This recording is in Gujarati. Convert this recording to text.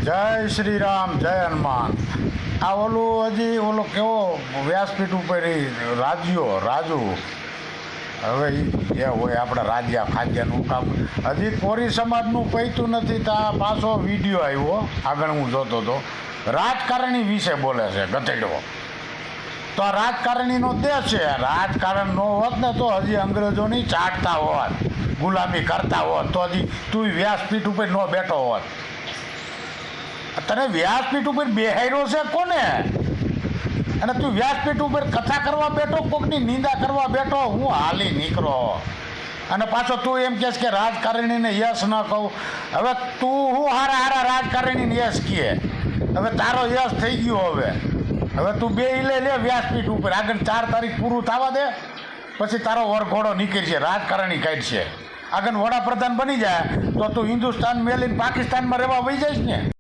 જય શ્રી રામ, જય હનુમાન. આ ઓલો કેવો વ્યાસપીઠ ઉપર રાજુ હવે જે હોય આપણા રાજ્યા ખાદ્યનું કામ હજી કોરી સમાજનું પૈતું નથી. તો આ પાછો વિડીયો આવ્યો આગળ હું જોતો હતો, રાજકારણી વિશે બોલે છે ગધેડો. તો આ રાજકારણીનો દેશ છે. રાજકારણ ન હોત ને તો હજી અંગ્રેજોની ચાટતા હોત, ગુલામી કરતા હોત, તો હજી તું વ્યાસપીઠ ઉપર ન બેઠો હોત. તને વ્યાસપીઠ ઉપર બેહાર્યો છે કોને? અને તું વ્યાસપીઠ ઉપર કથા કરવા બેઠો, કોકની નિંદા કરવા બેઠો. હું હાલી નીકળો અને પાછો તું એમ કહેશ કે રાજકારણીને યશ ન કહું. હવે તું હું હારા રાજકારણીને યશ કહે. હવે તારો યશ થઈ ગયો. હવે તું બે લે વ્યાસપીઠ ઉપર. આગળ 4 તારીખ પૂરું થવા દે, પછી તારો વરઘોડો નીકળશે, રાજકારણી કાઢશે. આગળ વડાપ્રધાન બની જાય તો તું હિન્દુસ્તાન મેલીને પાકિસ્તાનમાં રહેવા વહી જઈશ ને.